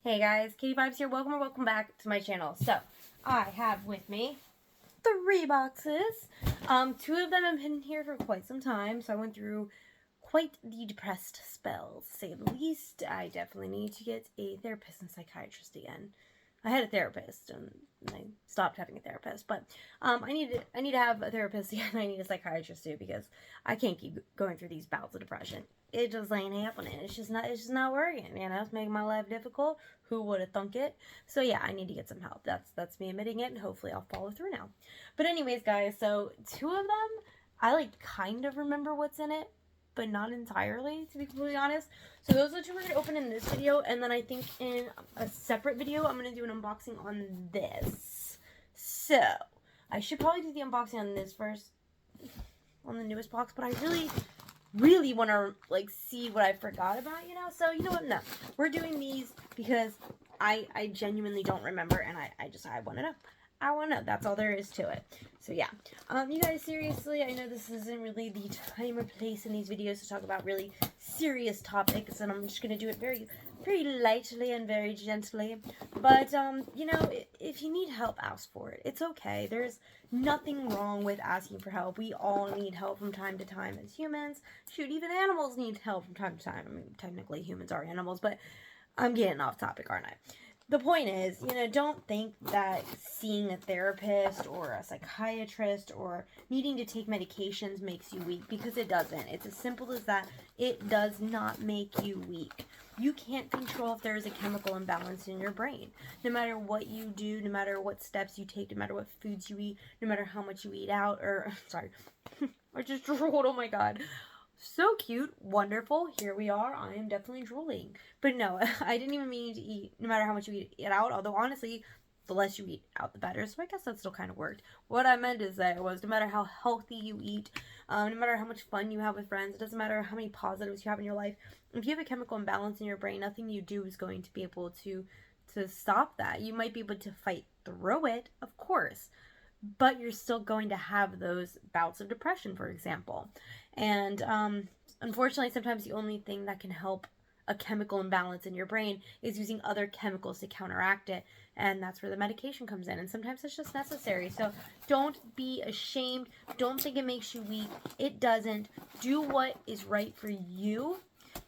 Hey guys, Katie Vibes here. Welcome or welcome back to my channel. So, I have with me 3 boxes. 2 of them have been here for quite some time, so I went through quite the depressed spells, to say the least. I definitely need to get a therapist and psychiatrist again. I had a therapist, and I stopped having a therapist, but I need to have a therapist again. I need a psychiatrist too, because I can't keep going through these bouts of depression. It just ain't happening. It's just not working. You know, it's making my life difficult. Who would have thunk it? So yeah, I need to get some help. That's me admitting it, and hopefully I'll follow through now. But anyways, guys, so 2 of them, I kind of remember what's in it, but not entirely, to be completely honest. So those are the 2 we're gonna open in this video, and then I think in a separate video I'm gonna do an unboxing on this. So I should probably do the unboxing on this first, on the newest box, but I really want to see what I forgot about, you know. So you know what, no, we're doing these because I genuinely don't remember, and I want to know. I want to know. That's all there is to it. So yeah, you guys, seriously, I know this isn't really the time or place in these videos to talk about really serious topics, and I'm just gonna do it very lightly and very gently. But you know, if you need help, ask for it. It's okay. There's nothing wrong with asking for help. We all need help from time to time as humans. Shoot, even animals need help from time to time. I mean, technically humans are animals, but I'm getting off topic, aren't I? The point is, you know, don't think that seeing a therapist or a psychiatrist or needing to take medications makes you weak, because it doesn't. It's as simple as that. It does not make you weak. You can't control if there is a chemical imbalance in your brain. No matter what you do, no matter what steps you take, no matter what foods you eat, no matter how much you eat out, or, sorry, I just drooled, oh my god. So cute, wonderful, here we are. I am definitely drooling. But no, I didn't even mean to eat, no matter how much you eat it out, although honestly, the less you eat out, the better. So I guess that still kind of worked. What I meant is that it was no matter how healthy you eat, no matter how much fun you have with friends, it doesn't matter how many positives you have in your life, if you have a chemical imbalance in your brain, nothing you do is going to be able to stop that. You might be able to fight through it, of course, but you're still going to have those bouts of depression, for example. And unfortunately, sometimes the only thing that can help a chemical imbalance in your brain is using other chemicals to counteract it, and that's where the medication comes in, and sometimes it's just necessary. So don't be ashamed. Don't think it makes you weak. It doesn't. Do what is right for you,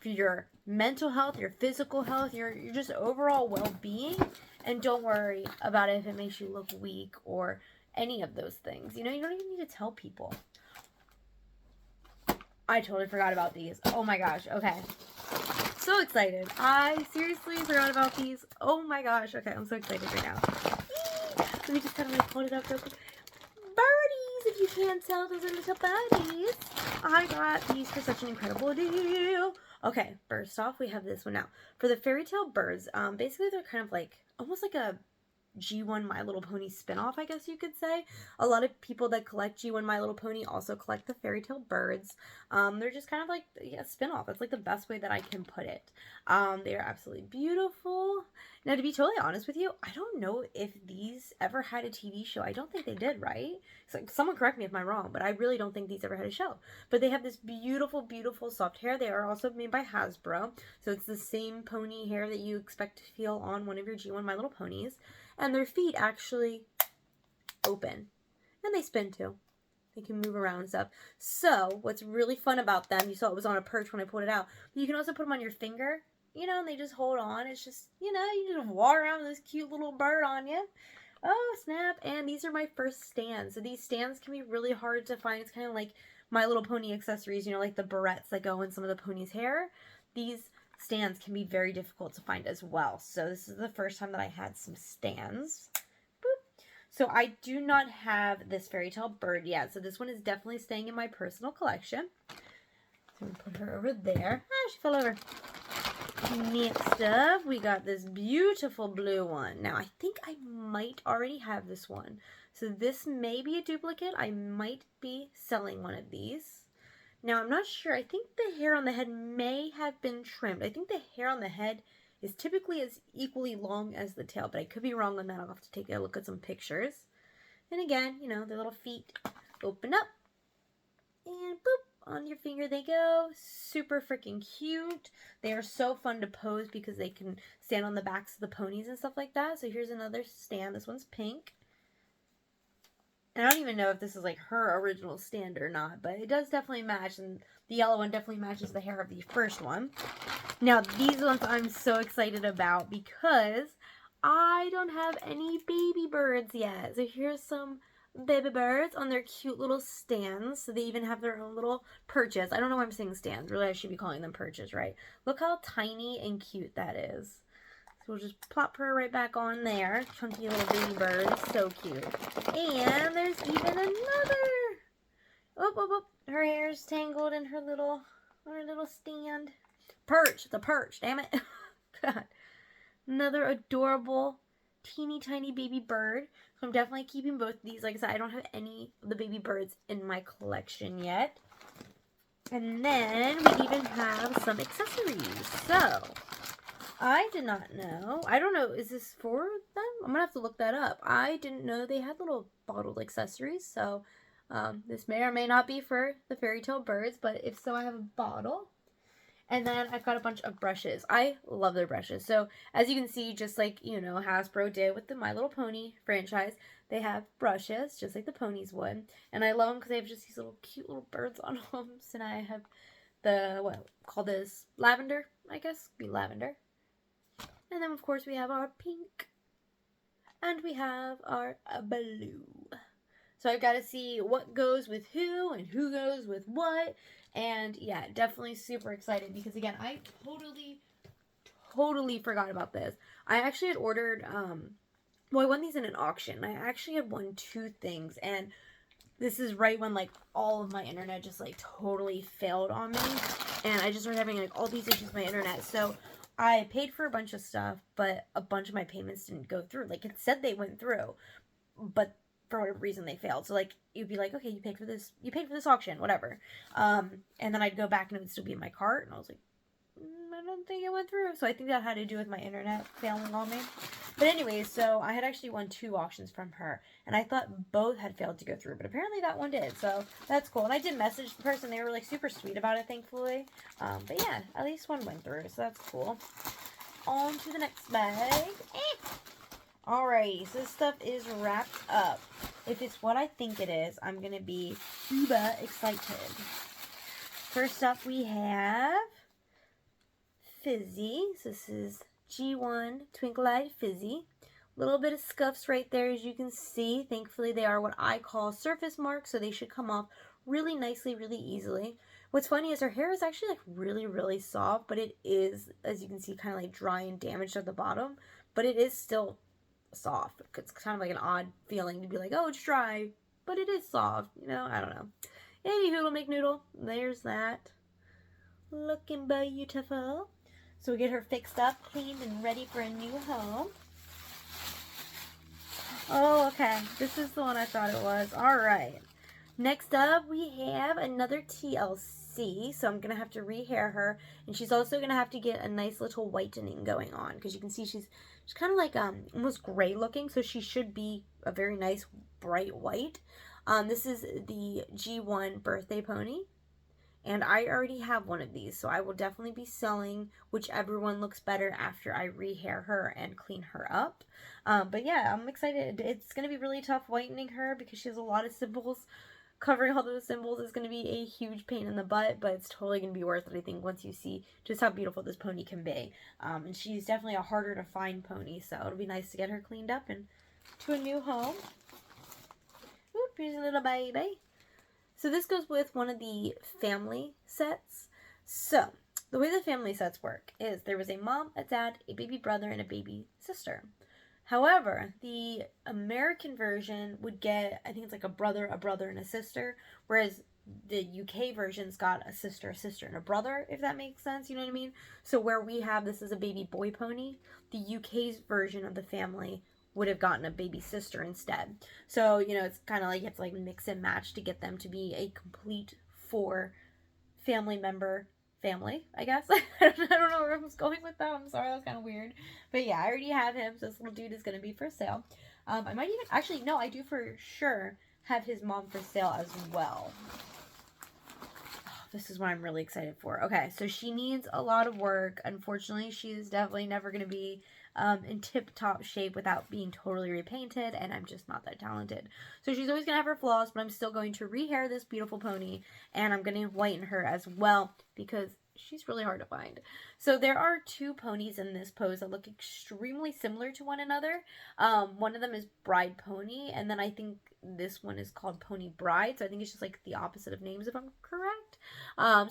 for your mental health, your physical health, your just overall well-being, and don't worry about it if it makes you look weak or any of those things. You know, you don't even need to tell people. I totally forgot about these. Oh my gosh. Okay. So excited. I seriously forgot about these. Oh my gosh. Okay, I'm so excited right now. Let me just kind of hold it up real quick. Birdies, if you can't tell, those are little birdies. I got these for such an incredible deal. Okay, first off, we have this one now. For the fairy tale birds, basically they're kind of almost like a G1 My Little Pony spinoff, I guess you could say. A lot of people that collect G1 My Little Pony also collect the fairy tale birds. They're just kind of like a spinoff. That's like the best way that I can put it. They are absolutely beautiful. Now, to be totally honest with you, I don't know if these ever had a TV show. I don't think they did, right? So someone correct me if I'm wrong, but I really don't think these ever had a show. But they have this beautiful, beautiful soft hair. They are also made by Hasbro, so it's the same pony hair that you expect to feel on one of your G1 My Little Ponies. And their feet actually open. And they spin too. They can move around and stuff. So, what's really fun about them, you saw it was on a perch when I pulled it out, but you can also put them on your finger, you know, and they just hold on. It's just, you know, you just walk around with this cute little bird on you. Oh, snap. And these are my first stands. So these stands can be really hard to find. It's kind of like My Little Pony accessories, you know, like the barrettes that go in some of the pony's hair. These stands can be very difficult to find as well. So this is the first time that I had some stands. Boop. So I do not have this fairy tale bird yet. So this one is definitely staying in my personal collection. So I'm going to put her over there. Ah, she fell over. Next up, we got this beautiful blue one. Now, I think I might already have this one. So this may be a duplicate. I might be selling one of these. Now, I'm not sure. I think the hair on the head may have been trimmed. I think the hair on the head is typically as equally long as the tail, but I could be wrong on that. I'll have to take a look at some pictures. And again, you know, the little feet open up and boop, on your finger they go. Super freaking cute. They are so fun to pose because they can stand on the backs of the ponies and stuff like that. So here's another stand. This one's pink. And I don't even know if this is like her original stand or not, but it does definitely match, and the yellow one definitely matches the hair of the first one. Now, these ones I'm so excited about because I don't have any baby birds yet. So here's some baby birds on their cute little stands. So they even have their own little perches. I don't know why I'm saying stands. Really, I should be calling them perches, right? Look how tiny and cute that is. So we'll just plop her right back on there. Chunky little baby bird. So cute. And there's even another. Oh. Her hair's tangled in her little stand. Perch. It's a perch. Damn it. God. Another adorable, teeny tiny baby bird. So I'm definitely keeping both of these. Like I said, I don't have any of the baby birds in my collection yet. And then we even have some accessories. So I did not know. I don't know. Is this for them? I'm going to have to look that up. I didn't know they had little bottled accessories. So this may or may not be for the fairy tale birds. But if so, I have a bottle. And then I've got a bunch of brushes. I love their brushes. So as you can see, just like, you know, Hasbro did with the My Little Pony franchise, they have brushes just like the ponies would. And I love them because they have just these little cute little birds on them. So now I have the, what, call this lavender, I guess. Be lavender. And then, of course, we have our pink. And we have our blue. So I've got to see what goes with who and who goes with what. And, yeah, definitely super excited. Because, again, I totally forgot about this. I actually had ordered, well, I won these in an auction. I actually had won 2 things. And this is right when, like, all of my internet just, like, totally failed on me. And I just started having, like, all these issues with my internet. So I paid for a bunch of stuff, but a bunch of my payments didn't go through. Like, it said they went through, but for whatever reason they failed. So, like, you'd be like, okay, you paid for this auction, whatever. And then I'd go back and it would still be in my cart, and I was like, I don't think it went through. So I think that had to do with my internet failing on me. But anyways, so I had actually won 2 auctions from her, and I thought both had failed to go through, but apparently that one did. So that's cool. And I did message the person. They were like super sweet about it, thankfully. But yeah, at least one went through, so that's cool. On to the next bag. Alrighty, so this stuff is wrapped up. If it's what I think it is, I'm gonna be uber excited. First up, we have Fizzy. So this is G1 Twinkle Eyed Fizzy. Little bit of scuffs right there, as you can see. Thankfully, they are what I call surface marks, so they should come off really nicely, really easily. What's funny is her hair is actually like really soft, but it is, as you can see, kind of like dry and damaged at the bottom, but it is still soft. It's kind of like an odd feeling to be like, oh, it's dry, but it is soft, you know. I don't know. Anywho, McNoodle, there's that. Looking beautiful. So we get her fixed up, cleaned, and ready for a new home. Oh, okay. This is the one I thought it was. Alright. Next up, we have another TLC. So I'm going to have to rehair her. And she's also going to have to get a nice little whitening going on. Because you can see she's kind of like almost gray looking. So she should be a very nice bright white. This is the G1 birthday pony. And I already have one of these, so I will definitely be selling whichever one looks better after I rehair her and clean her up. But yeah, I'm excited. It's going to be really tough whitening her because she has a lot of symbols. Covering all those symbols is going to be a huge pain in the butt, but it's totally going to be worth it, I think, once you see just how beautiful this pony can be. And she's definitely a harder to find pony, so it'll be nice to get her cleaned up and to a new home. Oop, here's a little baby. So this goes with one of the family sets. So the way the family sets work is there was a mom, a dad, a baby brother, and a baby sister. However, the American version would get, I think it's like a brother, and a sister, whereas the UK version's got a sister, and a brother, if that makes sense, you know what I mean? So where we have this as a baby boy pony, the UK's version of the family would have gotten a baby sister instead. So, you know, it's kind of like you have to like mix and match to get them to be a complete 4 family member family, I guess. I don't know where I was going with that. I'm sorry, that was kind of weird. But yeah, I already have him, so this little dude is going to be for sale. I might even, actually, no, I do for sure have his mom for sale as well. this is what I'm really excited for. Okay, so she needs a lot of work. Unfortunately, she is definitely never going to be in tip-top shape without being totally repainted, and I'm just not that talented. So she's always going to have her flaws, but I'm still going to rehair this beautiful pony, and I'm going to whiten her as well, because she's really hard to find. So there are two ponies in this pose that look extremely similar to one another. One of them is Bride Pony, and then I think this one is called Pony Bride, so I think it's just like the opposite of names if I'm correct.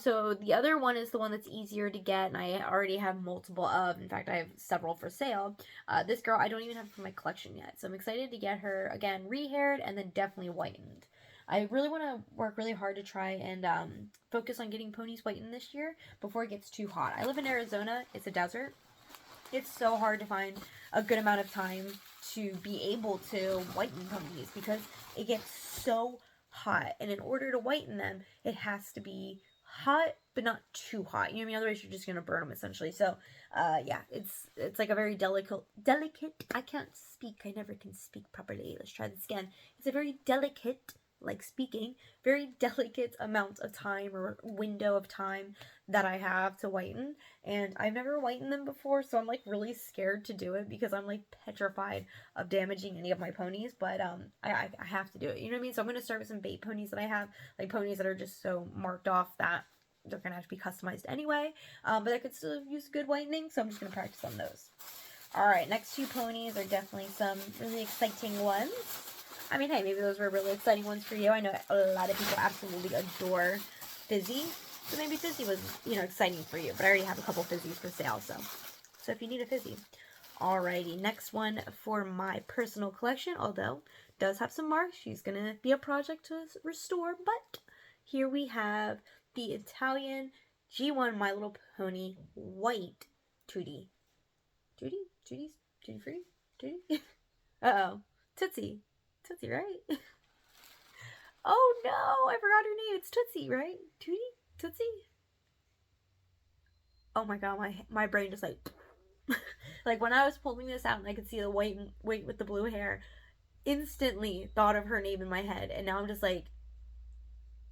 So the other one is the one that's easier to get, and I already have multiple of. In fact, I have several for sale. This girl, I don't even have for my collection yet, so I'm excited to get her, again, rehaired and then definitely whitened. I really want to work really hard to try and focus on getting ponies whitened this year before it gets too hot. I live in Arizona. It's a desert. It's so hard to find a good amount of time to be able to whiten ponies because it gets so hot. And in order to whiten them, it has to be hot, but not too hot. You know what I mean? Otherwise, you're just going to burn them, essentially. So, yeah, it's like a very delicate, I can't speak. I never can speak properly. Let's try this again. It's a very delicate, like speaking, very delicate amount of time or window of time that I have to whiten, and I've never whitened them before, so I'm like really scared to do it because I'm like petrified of damaging any of my ponies, but I have to do it, you know what I mean? So I'm going to start with some bait ponies that I have, like ponies that are just so marked off that they're going to have to be customized anyway, but I could still use good whitening, so I'm just going to practice on those. Alright, next two ponies are definitely some really exciting ones. I mean, hey, maybe those were really exciting ones for you. I know a lot of people absolutely adore Fizzy. So maybe Fizzy was, you know, exciting for you. But I already have a couple Fizzies for sale, so if you need a Fizzy. Alrighty, next one for my personal collection, although does have some marks. She's going to be a project to restore. But here we have the Italian G1 My Little Pony White Tutti. Tutti? Tutti Frutti? Tutti? Uh-oh. Tootsie. Tootsie, right? Oh no, I forgot her name. It's Tootsie, right? Tootie? Tootsie? Oh my god, my brain just like... like when I was pulling this out and I could see the white with the blue hair, instantly thought of her name in my head. And now I'm just like...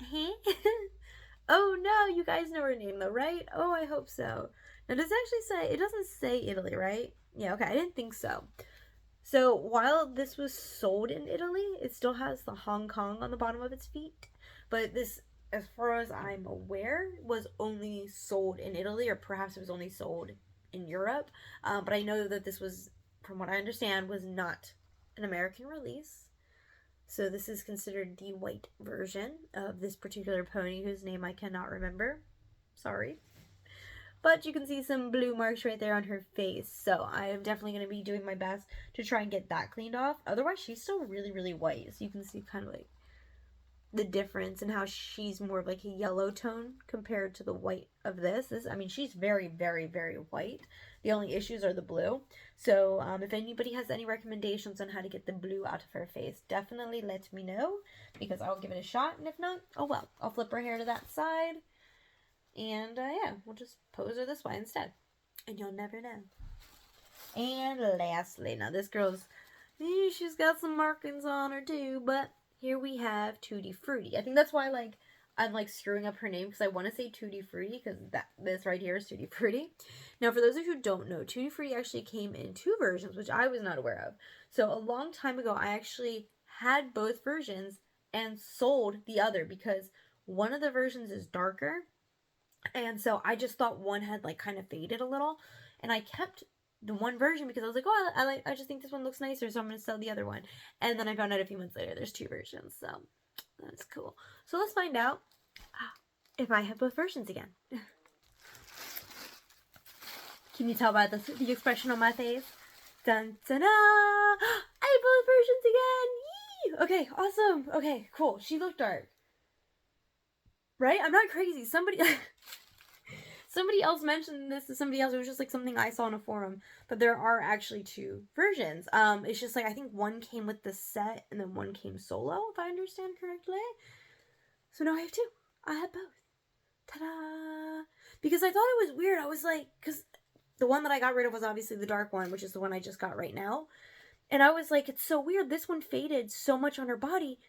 Hey? Oh no, you guys know her name though, right? Oh, I hope so. Now does it actually say... It doesn't say Italy, right? Yeah, okay, I didn't think so. So, while this was sold in Italy, it still has the Hong Kong on the bottom of its feet. But this, as far as I'm aware, was only sold in Italy, or perhaps it was only sold in Europe. But I know that this was, from what I understand, was not an American release. So this is considered the white version of this particular pony, whose name I cannot remember. Sorry. But you can see some blue marks right there on her face. So I am definitely going to be doing my best to try and get that cleaned off. Otherwise, she's still really, really white. So you can see kind of like the difference in how she's more of like a yellow tone compared to the white of this. I mean, she's very, very, very white. The only issues are the blue. So if anybody has any recommendations on how to get the blue out of her face, definitely let me know. Because I'll give it a shot. And if not, oh well. I'll flip her hair to that side. And, yeah, we'll just pose her this way instead. And you'll never know. And lastly, now this girl's, she's got some markings on her too, but here we have Tutti Frutti. I think that's why, like, I'm, like, screwing up her name, because I want to say Tutti Frutti, because this right here is Tutti Frutti. Now, for those of you who don't know, Tutti Frutti actually came in two versions, which I was not aware of. So, a long time ago, I actually had both versions and sold the other, because one of the versions is darker. And so I just thought one had like kind of faded a little, and I kept the one version because I was like, oh, I just think this one looks nicer, so I'm going to sell the other one. And then I found out a few months later there's two versions, so that's cool. So let's find out if I have both versions again. Can you tell by the expression on my face? Dun, dun, dun. I have both versions again. Yee! Okay, awesome. Okay, cool. She looked dark. Right? I'm not crazy. Somebody else mentioned this to somebody else. It was just like something I saw in a forum. But there are actually two versions. It's just like, I think one came with the set and then one came solo, if I understand correctly. So now I have two. I have both. Ta-da! Because I thought it was weird. I was like, because the one that I got rid of was obviously the dark one, which is the one I just got right now. And I was like, it's so weird. This one faded so much on her body,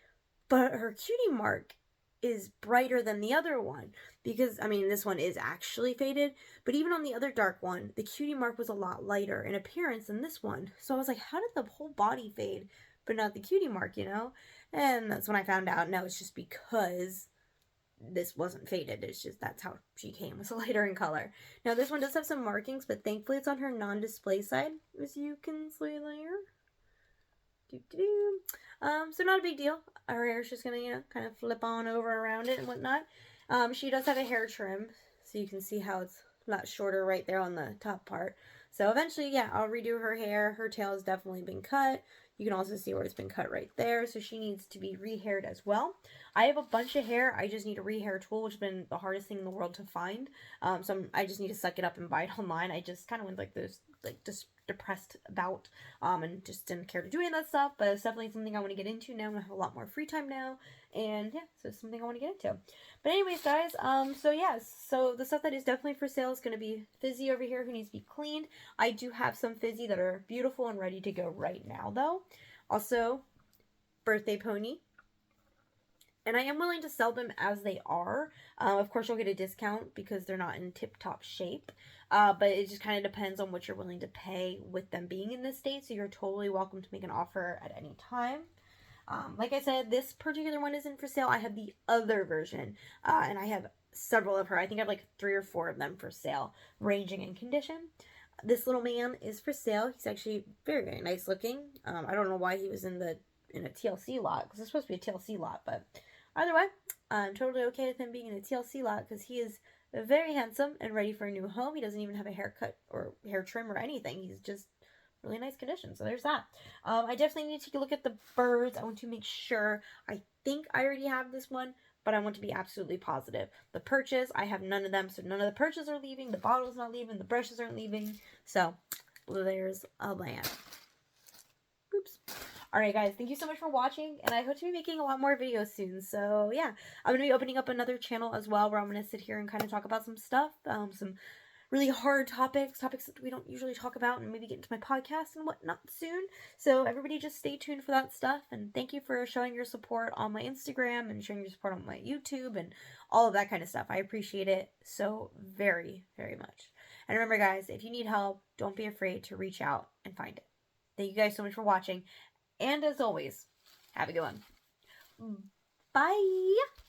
but her cutie mark is brighter than the other one, because I mean this one is actually faded, but even on the other dark one the cutie mark was a lot lighter in appearance than this one. So I was like, how did the whole body fade but not the cutie mark, you know? And that's when I found out, no, it's just because this wasn't faded. It's just that's how she came, was lighter in color. Now this one does have some markings, but thankfully it's on her non-display side, as you can see there. So not a big deal. Her hair's just gonna, you know, kind of flip on over around it and whatnot. She does have a hair trim, so you can see how it's a lot shorter right there on the top part. So eventually, yeah, I'll redo her hair. Her tail has definitely been cut. You can also see where it's been cut right there, so she needs to be re-haired as well. I have a bunch of hair. I just need a re-hair tool, which has been the hardest thing in the world to find. I just need to suck it up and buy it online. I just kind of went like this, like just depressed about, and just didn't care to do any of that stuff. But it's definitely something I want to get into now. I have a lot more free time now, and yeah, so it's something I want to get into. But anyways, guys, so the stuff that is definitely for sale is going to be Fizzy over here, who needs to be cleaned. I do have some Fizzy that are beautiful and ready to go right now, though. Also, Birthday Pony. And I am willing to sell them as they are. Of course, you'll get a discount because they're not in tip-top shape. But it just kind of depends on what you're willing to pay with them being in this state. So you're totally welcome to make an offer at any time. Like I said, this particular one isn't for sale. I have the other version. And I have several of her. I think I have like 3 or 4 of them for sale, ranging in condition. This little man is for sale. He's actually very, very nice looking. I don't know why he was in a TLC lot, because it's supposed to be a TLC lot, but either way, I'm totally okay with him being in a TLC lot because he is very handsome and ready for a new home. He doesn't even have a haircut or hair trim or anything. He's just really nice condition. So there's that. I definitely need to take a look at the birds. I want to make sure. I think I already have this one, but I want to be absolutely positive. The perches, I have none of them, so none of the perches are leaving. The bottle's not leaving. The brushes aren't leaving. So there's a land. Oops. Alright guys, thank you so much for watching, and I hope to be making a lot more videos soon. So yeah, I'm going to be opening up another channel as well where I'm going to sit here and kind of talk about some stuff, some really hard topics that we don't usually talk about, and maybe get into my podcast and whatnot soon. So everybody just stay tuned for that stuff, and thank you for showing your support on my Instagram and showing your support on my YouTube and all of that kind of stuff. I appreciate it so very, very much. And remember guys, if you need help, don't be afraid to reach out and find it. Thank you guys so much for watching. And as always, have a good one. Bye!